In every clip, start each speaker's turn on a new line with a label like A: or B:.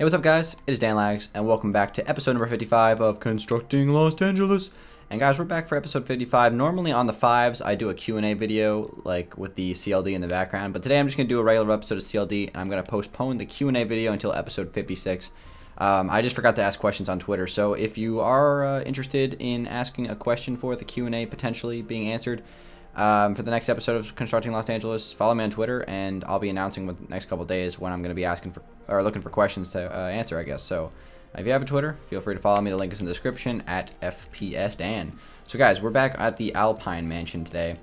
A: Hey, what's up guys? It is Dangeles, and welcome back to episode number 55 of Constructing Los Angeles. And guys, we're back for episode 55. Normally on the 5s, I do a Q&A video, like with the CLD in the background. But today I'm just going to do a regular episode of CLD, and I'm going to postpone the Q&A video until episode 56. I just forgot to ask questions on Twitter, so if you are interested in asking a question for the Q&A potentially being answered for the next episode of Constructing Los Angeles, follow me on Twitter, and I'll be announcing with the next couple days when I'm going to be asking for or looking for questions to answer, I guess. So if you have a Twitter, feel free to follow me. The link is in the description at FPSDan. So guys, we're back at the Alpine Mansion today,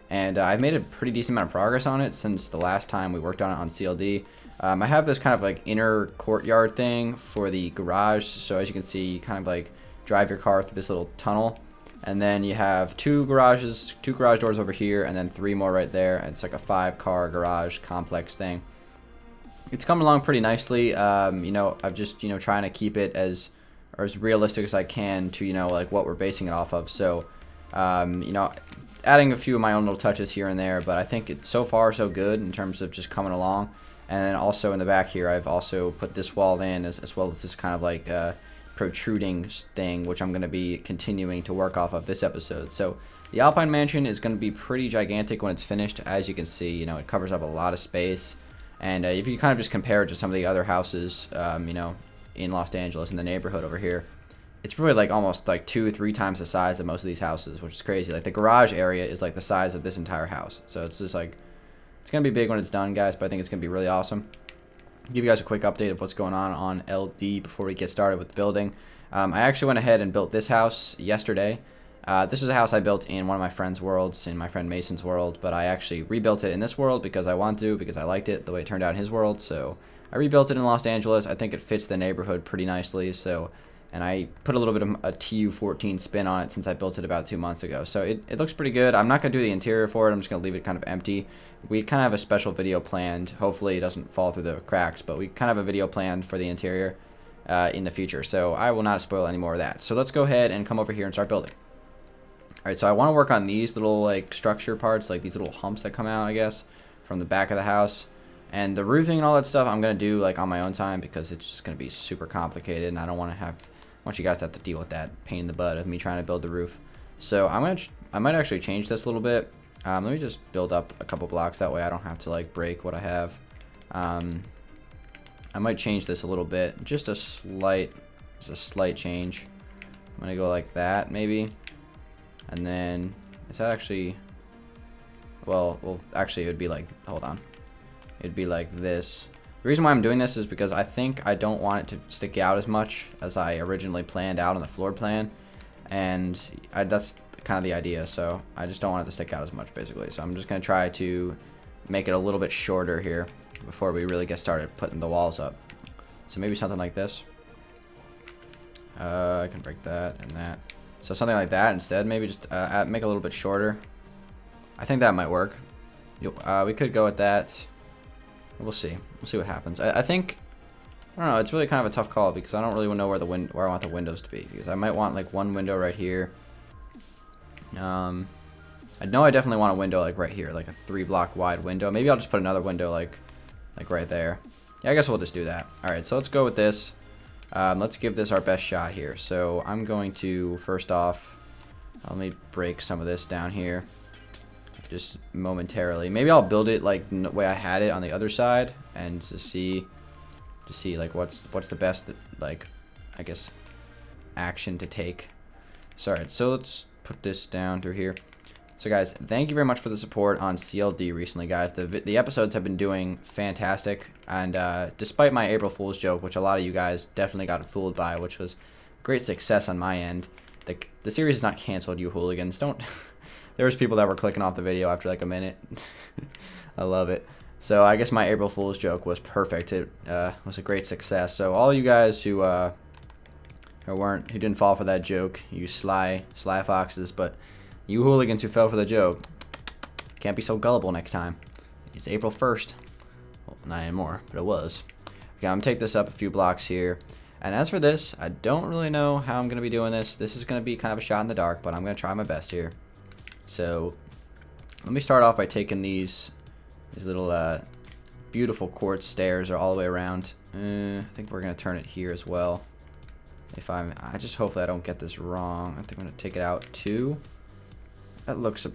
A: and I've made a pretty decent amount of progress on it since the last time we worked on it on CLD. I have this kind of like inner courtyard thing for the garage. So as you can see, you kind of like drive your car through this little tunnel, and then you have two garage doors over here, and then 3 more right there. And it's like a 5-car garage complex thing. It's coming along pretty nicely. I'm just trying to keep it as realistic as I can to like what we're basing it off of. So adding a few of my own little touches here and there, but I think it's so far so good in terms of just coming along. And then also in the back here, I've also put this wall in as well as this kind of like protruding thing, which I'm going to be continuing to work off of this episode. So the Alpine Mansion is going to be pretty gigantic when it's finished. As you can see, it covers up a lot of space. And if you kind of just compare it to some of the other houses, in Los Angeles in the neighborhood over here, it's really like almost like 2 or 3 times the size of most of these houses, which is crazy. Like the garage area is like the size of this entire house. So it's just like, it's going to be big when it's done, guys, but I think it's going to be really awesome. I'll give you guys a quick update of what's going on LD before we get started with the building. I actually went ahead and built this house yesterday. This is a house I built in one of my friend's worlds, in my friend Mason's world, but I actually rebuilt it in this world because I wanted to, because I liked it the way it turned out in his world. So I rebuilt it in Los Angeles. I think it fits the neighborhood pretty nicely. And I put a little bit of a TU14 spin on it since I built it about 2 months ago. So it looks pretty good. I'm not going to do the interior for it. I'm just going to leave it kind of empty. We kind of have a special video planned. Hopefully it doesn't fall through the cracks, but we kind of have a video planned for the interior in the future. So I will not spoil any more of that. So let's go ahead and come over here and start building. Alright, so I want to work on these little like structure parts, like these little humps that come out, I guess, from the back of the house. And the roofing and all that stuff I'm going to do like on my own time because it's just going to be super complicated, and I don't want you guys to have to deal with that pain in the butt of me trying to build the roof. So I might actually change this a little bit. Let me just build up a couple blocks, that way I don't have to like break what I have. I might change this a little bit, just a slight change. I'm going to go like that maybe. And then, is that actually, well, actually it would be like, hold on. It'd be like this. The reason why I'm doing this is because I think I don't want it to stick out as much as I originally planned out on the floor plan. And that's kind of the idea, so I just don't want it to stick out as much, basically. So I'm just going to try to make it a little bit shorter here before we really get started putting the walls up. So maybe something like this. I can break that and that. So something like that instead, maybe just make a little bit shorter. I think that might work. We could go with that. We'll see. We'll see what happens. I think, I don't know, it's really kind of a tough call because I don't really know where I want the windows to be. Because I might want like one window right here. I know I definitely want a window like right here, like a 3-block wide window. Maybe I'll just put another window like right there. Yeah, I guess we'll just do that. Alright, so let's go with this. Let's give this our best shot here. So I'm going to, first off, let me break some of this down here just momentarily. Maybe I'll build it like the way I had it on the other side, and to see like what's the best like, I guess, action to take. So alright, so let's put this down through here. So guys, thank you very much for the support on CLD recently, guys. The episodes have been doing fantastic, and despite my April Fool's joke, which a lot of you guys definitely got fooled by, which was great success on my end, the series is not canceled, you hooligans. Don't. There was people that were clicking off the video after like a minute. I love it. So I guess my April Fool's joke was perfect. It was a great success. So all you guys who didn't fall for that joke, you sly foxes, but you hooligans who fell for the joke, can't be so gullible next time. It's April 1st. Well, not anymore, but it was. Okay, I'm going to take this up a few blocks here. And as for this, I don't really know how I'm going to be doing this. This is going to be kind of a shot in the dark, but I'm going to try my best here. So let me start off by taking these little beautiful quartz stairs are all the way around. I think we're gonna turn it here as well. I just hopefully I don't get this wrong. I think I'm gonna take it out too. That looks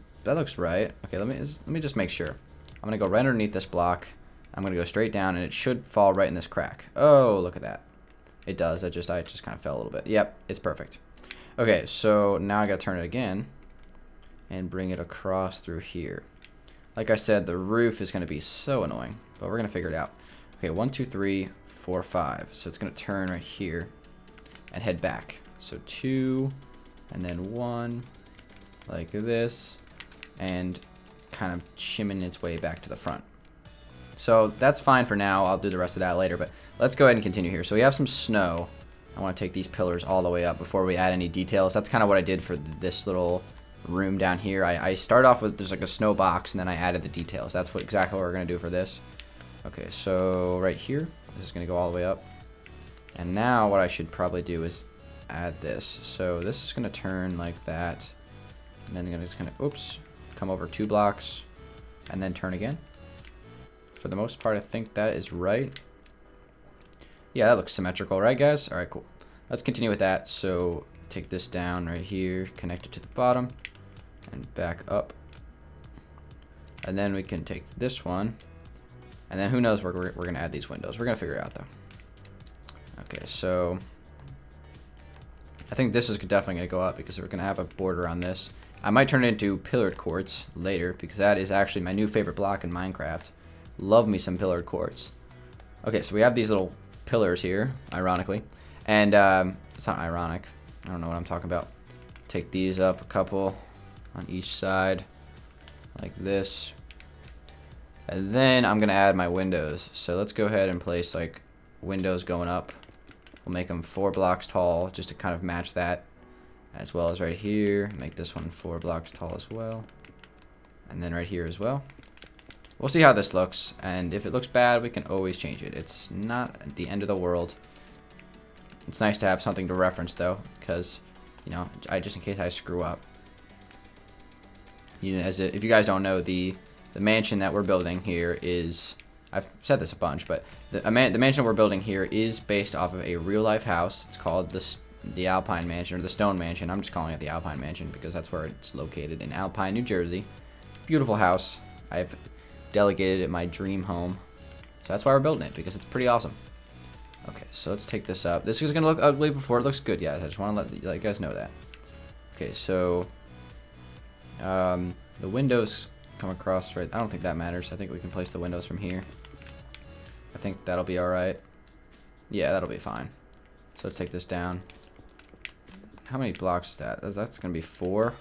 A: right. Okay, let me just make sure. I'm gonna go right underneath this block. I'm gonna go straight down, and it should fall right in this crack. Oh, look at that. It does. I just kind of fell a little bit. Yep, it's perfect. Okay, so now I gotta turn it again and bring it across through here. Like I said, the roof is gonna be so annoying, but we're gonna figure it out. Okay, 1, 2, 3, 4, 5. So it's gonna turn right here and head back. So 2, and then 1, like this, and kind of shimming its way back to the front. So that's fine for now. I'll do the rest of that later, but let's go ahead and continue here. So we have some snow. I want to take these pillars all the way up before we add any details. That's kind of what I did for this little room down here. I started off with there's like a snow box, and then I added the details. That's exactly what we're going to do for this. Okay, so right here, this is going to go all the way up. And now what I should probably do is add this. So this is going to turn like that. And then I'm just going to, oops, come over 2 blocks and then turn again. For the most part, I think that is right. Yeah, that looks symmetrical, right, guys? All right, cool. Let's continue with that. So take this down right here, connect it to the bottom, and back up. And then we can take this one, and then who knows where we're going to add these windows. We're going to figure it out, though. Okay, so I think this is definitely going to go up because we're going to have a border on this. I might turn it into pillared quartz later because that is actually my new favorite block in Minecraft. Love me some pillared quartz. Okay, so we have these little pillars here, ironically. And it's not ironic. I don't know what I'm talking about. Take these up a couple on each side, like this. And then I'm going to add my windows. So let's go ahead and place like windows going up. We'll make them 4 blocks tall just to kind of match that. As well as right here. Make this one 4 blocks tall as well. And then right here as well. We'll see how this looks, and if it looks bad, we can always change it. It's not the end of the world. It's nice to have something to reference, though, because, you know, just in case I screw up. You know, if you guys don't know, the mansion that we're building here is, I've said this a bunch, but the mansion we're building here is based off of a real-life house. It's called the Alpine Mansion, or the Stone Mansion. I'm just calling it the Alpine Mansion because that's where it's located, in Alpine, New Jersey. Beautiful house. I've delegated it my dream home, so that's why we're building it, because it's pretty awesome. Okay, so let's take this up. This is gonna look ugly before it looks good, guys. I just want to let you guys know that. Okay, so the windows come across right. I don't think that matters. I think we can place the windows from here. I think that'll be all right. Yeah, that'll be fine. So let's take this down. How many blocks is that? That's gonna be 4.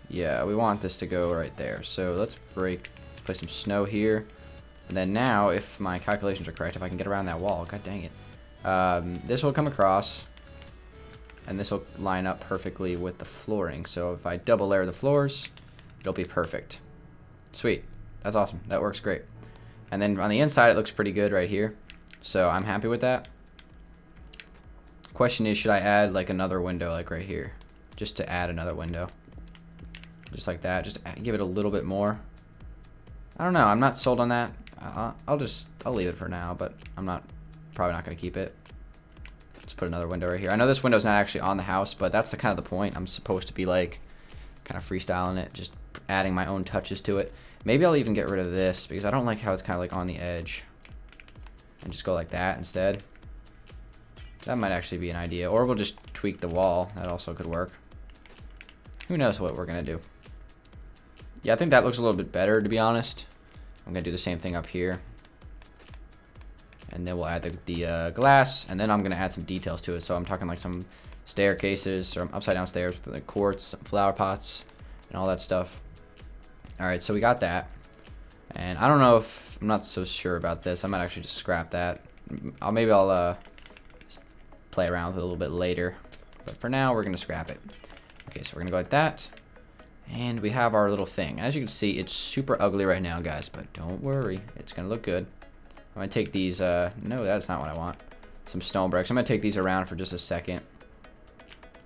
A: Yeah, we want this to go right there. So let's place some snow here. And then now, if my calculations are correct, if I can get around that wall, god dang it. This will come across, and this will line up perfectly with the flooring. So if I double layer the floors, it'll be perfect. Sweet. That's awesome. That works great. And then on the inside, it looks pretty good right here. So I'm happy with that. Question is, should I add like another window like right here? Just to add another window. Just like that, just give it a little bit more. I don't know, I'm not sold on that. I'll leave it for now, but I'm probably not gonna keep it. Let's put another window right here. I know this window's not actually on the house, but that's the kind of the point. I'm supposed to be like kind of freestyling it, just adding my own touches to it. Maybe I'll even get rid of this because I don't like how it's kind of like on the edge, and just go like that instead. That might actually be an idea, or we'll just tweak the wall. That also could work. Who knows what we're gonna do. Yeah, I think that looks a little bit better, to be honest. I'm going to do the same thing up here. And then we'll add the glass, and then I'm going to add some details to it. So I'm talking like some staircases, or upside down stairs with the quartz, some flower pots, and all that stuff. All right, so we got that. And I don't know if, I'm not so sure about this. I might actually just scrap that. Maybe I'll play around with it a little bit later. But for now, we're going to scrap it. Okay, so we're going to go like that. And we have our little thing. As you can see, it's super ugly right now, guys, but don't worry. It's going to look good. I'm going to take these, no, that's not what I want. Some stone bricks. I'm going to take these around for just a second.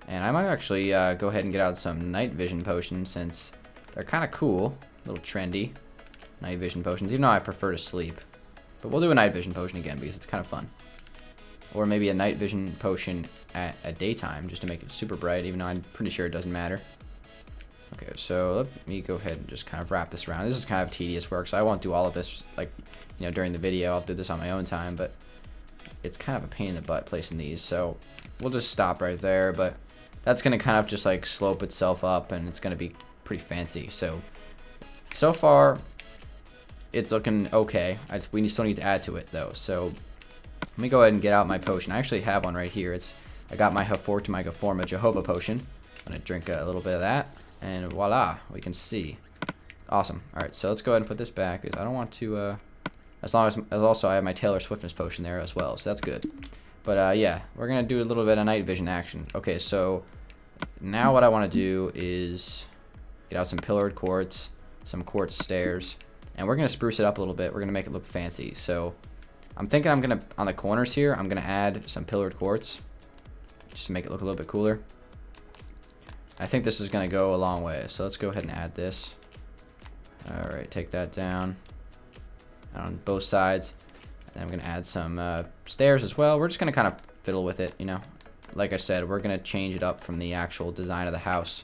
A: And I might actually go ahead and get out some night vision potions since they're kind of cool. A little trendy. night vision potions, even though I prefer to sleep. But we'll do a night vision potion again because it's kind of fun. Or maybe a night vision potion at daytime just to make it super bright, even though I'm pretty sure it doesn't matter. Okay, so let me go ahead and just kind of wrap this around. This is kind of tedious work, so I won't do all of this, like, you know, during the video. I'll do this on my own time, but it's kind of a pain in the butt placing these, so we'll just stop right there. But that's going to kind of just, like, slope itself up, and it's going to be pretty fancy. So far, it's looking okay. We still need to add to it, though, so let me go ahead and get out my potion. I actually have one right here. I got my Forma Jehovah potion. I'm going to drink a little bit of that. And voila, we can see. Awesome. All right, so let's go ahead and put this back because I don't want to. As also I have my Taylor Swiftness potion there as well, so that's good. But yeah, we're gonna do a little bit of night vision action. Okay, so now what I want to do is get out some pillared quartz, some quartz stairs, and we're gonna spruce it up a little bit. We're gonna make it look fancy. So I'm thinking I'm gonna on the corners here. I'm gonna add some pillared quartz just to make it look a little bit cooler. I think this is going to go a long way, so let's go ahead and add this. Alright, take that down on both sides. And I'm going to add some stairs as well. We're just going to kind of fiddle with it, you know. Like I said, we're going to change it up from the actual design of the house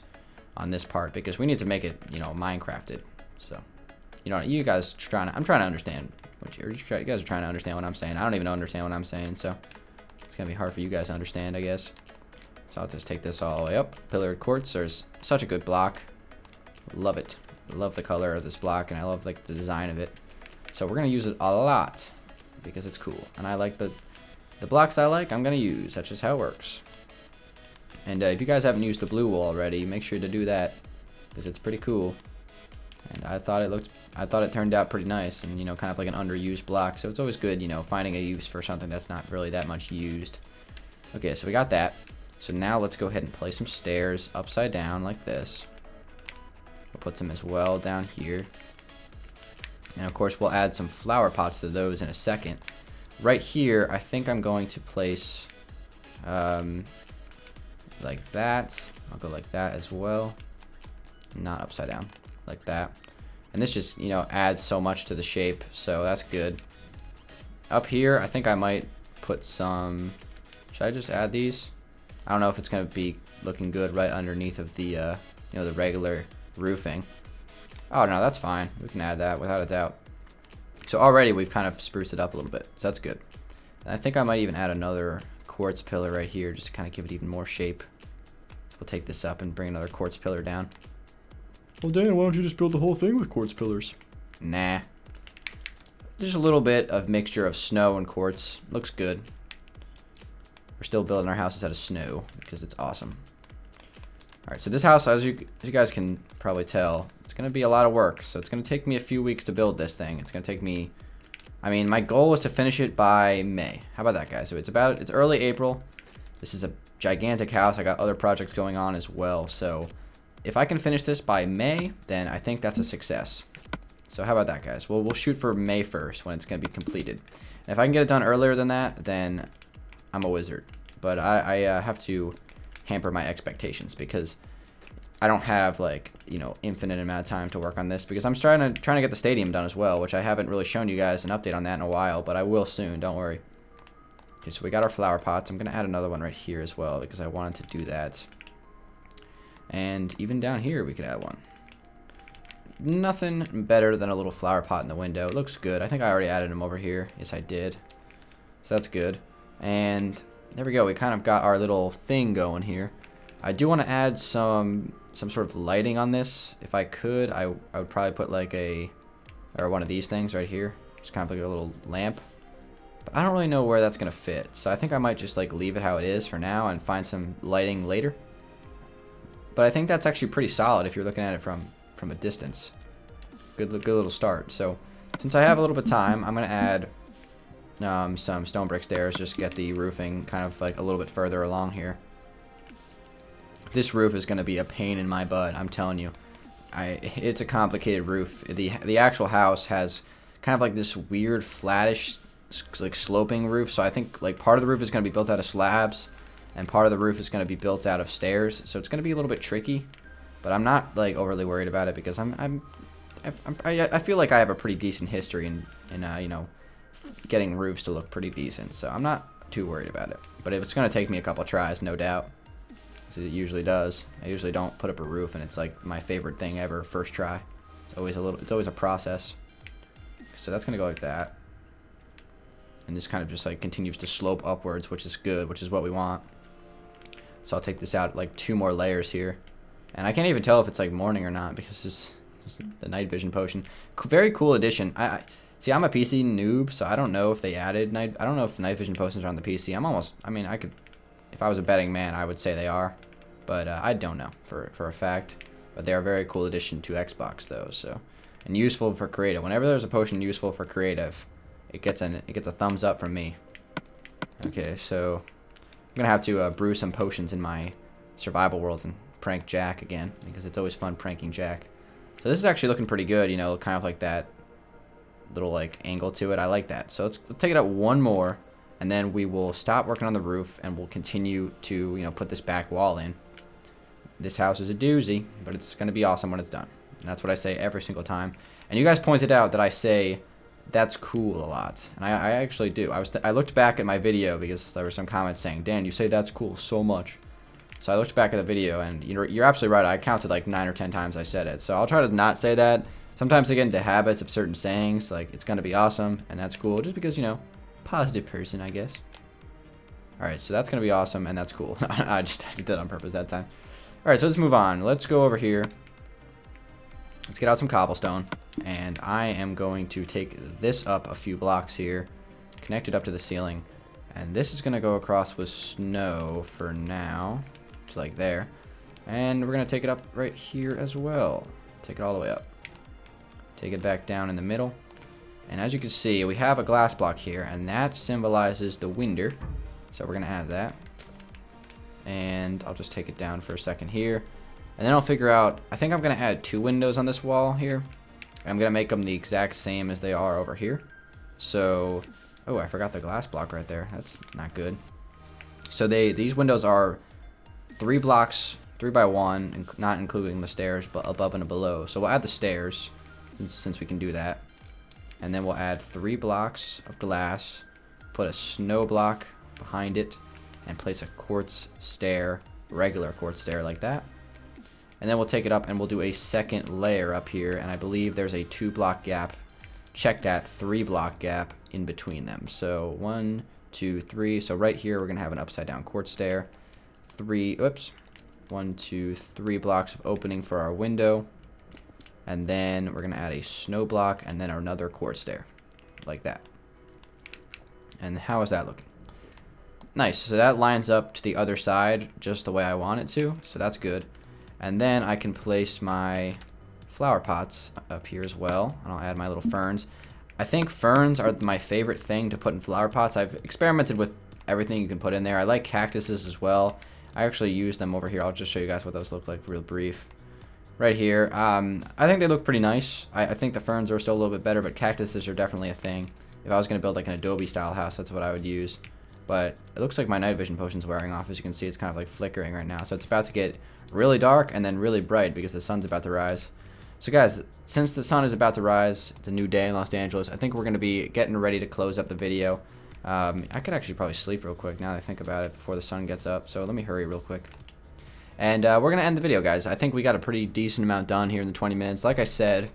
A: on this part because we need to make it, you know, Minecrafted. So, you know, you guys I'm trying to understand what you guys are trying to understand what I'm saying. I don't even understand what I'm saying, so it's going to be hard for you guys to understand, I guess. So I'll just take this all the way up. Pillared quartz, there's such a good block. Love it. Love the color of this block, and I love like the design of it. So we're gonna use it a lot because it's cool, and I like the blocks I like. I'm gonna use. That's just how it works. And if you guys haven't used the blue wool already, make sure to do that because it's pretty cool. And I thought it turned out pretty nice, and you know, kind of like an underused block. So it's always good, you know, finding a use for something that's not really that much used. Okay, so we got that. So now let's go ahead and place some stairs upside down like this. We'll put some as well down here. And of course we'll add some flower pots to those in a second. Right here, I think I'm going to place like that. I'll go like that as well. Not upside down, like that. And this just, you know, adds so much to the shape, so that's good. Up here, I think I might put some, should I just add these? I don't know if it's going to be looking good right underneath of the, you know, the regular roofing. Oh, no, that's fine. We can add that without a doubt. So already we've kind of spruced it up a little bit, so that's good. And I think I might even add another quartz pillar right here just to kind of give it even more shape. We'll take this up and bring another quartz pillar down.
B: Well, Dan, why don't you just build the whole thing with quartz pillars?
A: Nah. Just a little bit of mixture of snow and quartz. Looks good. We're still building our houses out of snow because it's awesome. Alright, so this house, as you guys can probably tell, it's going to be a lot of work. So it's going to take me a few weeks to build this thing. It's going to take me, I mean, my goal is to finish it by May. How about that, guys? So it's early April. This is a gigantic house. I got other projects going on as well. So if I can finish this by May, then I think that's a success. So how about that, guys? Well, we'll shoot for May 1st when it's going to be completed. And if I can get it done earlier than that, then I'm a wizard. But I have to hamper my expectations because I don't have, like, you know, infinite amount of time to work on this because I'm trying to get the stadium done as well, which I haven't really shown you guys an update on that in a while, but I will soon, don't worry. Okay, so we got our flower pots. I'm going to add another one right here as well because I wanted to do that. And even down here we could add one. Nothing better than a little flower pot in the window. It looks good. I think I already added them over here. Yes, I did. So that's good. And there we go. We kind of got our little thing going here. I do want to add some sort of lighting on this. If I could, I would probably put like one of these things right here. Just kind of like a little lamp. But I don't really know where that's going to fit. So I think I might just like leave it how it is for now and find some lighting later. But I think that's actually pretty solid if you're looking at it from a distance. Good little start. So since I have a little bit of time, I'm going to add some stone brick stairs, just get the roofing kind of like a little bit further along here. This roof is going to be a pain in my butt, I'm telling you. It's a complicated roof. The actual house has kind of like this weird flattish like sloping roof, so I think like part of the roof is going to be built out of slabs and part of the roof is going to be built out of stairs, so it's going to be a little bit tricky, but I'm not like overly worried about it because I I feel like I have a pretty decent history in you know, getting roofs to look pretty decent, so I'm not too worried about it. But if it's gonna take me a couple tries, no doubt, because it usually does. I usually don't put up a roof, and it's like my favorite thing ever, first try. It's always a process. So that's gonna go like that, and this kind of just like continues to slope upwards, which is good, which is what we want. So I'll take this out like 2 more layers here, and I can't even tell if it's like morning or not because this is the night vision potion. Very cool addition. I see. I'm a PC noob, so I don't know if they added night. I don't know if night vision potions are on the PC. I mean, I could, if I was a betting man, I would say they are, but I don't know for a fact. But they are a very cool addition to Xbox though. So, and useful for creative. Whenever there's a potion useful for creative, it gets a thumbs up from me. Okay, so I'm gonna have to brew some potions in my survival world and prank Jack again, because it's always fun pranking Jack. So this is actually looking pretty good, you know, kind of like that little like angle to it. I like that. So let's take it up 1 more, and then we will stop working on the roof, and we'll continue to, you know, put this back wall in. This house is a doozy, but it's gonna be awesome when it's done. And that's what I say every single time. And you guys pointed out that I say that's cool a lot, and I actually do. I looked back at my video because there were some comments saying, Dan, you say that's cool so much. So I looked back at the video, and you're absolutely right. I counted like 9 or 10 times I said it. So I'll try to not say that. Sometimes I get into habits of certain sayings, like it's gonna be awesome and that's cool, just because, you know, positive person, I guess. All right, so that's gonna be awesome and that's cool. I did that on purpose that time. All right, so let's move on. Let's go over here. Let's get out some cobblestone, and I am going to take this up a few blocks here, connect it up to the ceiling, and this is gonna go across with snow for now, to like there, and we're gonna take it up right here as well. Take it all the way up. Take it back down in the middle, and as you can see, we have a glass block here, and that symbolizes the window, so we're gonna add that. And I'll just take it down for a second here, and then I'll figure out, I think I'm gonna add 2 windows on this wall here. I'm gonna make them the exact same as they are over here. So, oh, I forgot the glass block right there. That's not good. So these windows are 3 blocks, 3 by 1, not including the stairs, but above and below. So we'll add the stairs, since we can do that. And then we'll add 3 blocks of glass, put a snow block behind it, and place a quartz stair, regular quartz stair like that. And then we'll take it up and we'll do a second layer up here, and I believe there's a 2 block gap. Check that, 3 block gap in between them. So 1, 2, 3. So right here we're gonna have an upside down quartz stair. 1, 2, 3 blocks of opening for our window. And then we're gonna add a snow block and then another quartz stair, like that. And how is that looking? Nice, so that lines up to the other side just the way I want it to, so that's good. And then I can place my flower pots up here as well, and I'll add my little ferns. I think ferns are my favorite thing to put in flower pots. I've experimented with everything you can put in there. I like cactuses as well. I actually use them over here. I'll just show you guys what those look like real brief. Right here, I think they look pretty nice. I think the ferns are still a little bit better, but cactuses are definitely a thing. If I was going to build like an Adobe style house, that's what I would use. But it looks like my night vision potion's wearing off. As you can see, it's kind of like flickering right now. So it's about to get really dark and then really bright because the sun's about to rise. So guys, since the sun is about to rise, it's a new day in Los Angeles, I think we're going to be getting ready to close up the video. I could actually probably sleep real quick now that I think about it before the sun gets up. So let me hurry real quick. And we're going to end the video, guys. I think we got a pretty decent amount done here in the 20 minutes. Like I said,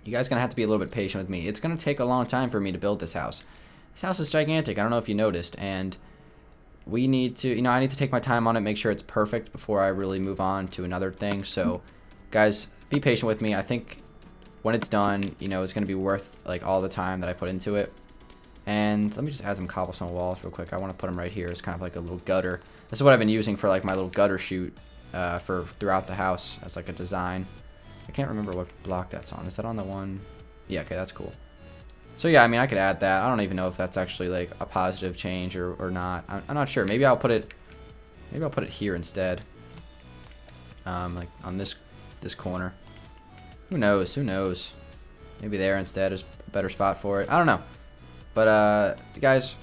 A: you guys are going to have to be a little bit patient with me. It's going to take a long time for me to build this house. This house is gigantic. I don't know if you noticed. And we need to, I need to take my time on it, make sure it's perfect before I really move on to another thing. So, guys, be patient with me. I think when it's done, it's going to be worth like all the time that I put into it. And let me just add some cobblestone walls real quick. I want to put them right here as kind of like a little gutter. This is what I've been using for like my little gutter chute for throughout the house as like a design. I can't remember what block that's on. Is that on the one? Yeah, okay, that's cool. So yeah, I mean, I could add that. I don't even know if that's actually like a positive change or not. I'm not sure. Maybe I'll put it here instead. Like on this corner. Who knows? Who knows? Maybe there instead is a better spot for it. I don't know. But guys,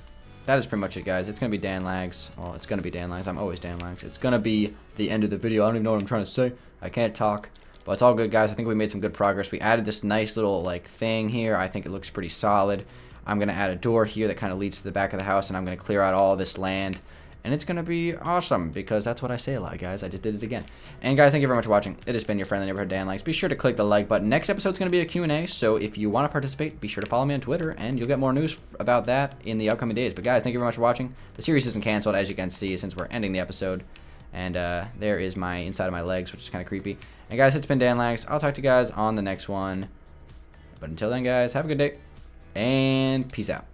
A: that is pretty much it, guys. It's gonna be Dan Lags. Well, it's gonna be Dan Lags. I'm always Dan Lags. It's gonna be the end of the video. I don't even know what I'm trying to say. I can't talk. But it's all good, guys. I think we made some good progress. We added this nice little like thing here. I think it looks pretty solid. I'm going to add a door here that kind of leads to the back of the house, and I'm going to clear out all this land. And it's going to be awesome, because that's what I say a lot, guys. I just did it again. And guys, thank you very much for watching. It has been your friendly neighborhood Dan Likes. Be sure to click the like button. Next episode's going to be a Q&A, so if you want to participate, be sure to follow me on Twitter, and you'll get more news about that in the upcoming days. But guys, thank you very much for watching. The series isn't canceled, as you can see, since we're ending the episode. And there is my inside of my legs, which is kind of creepy. And guys, it's been Dan Likes. I'll talk to you guys on the next one. But until then, guys, have a good day, and peace out.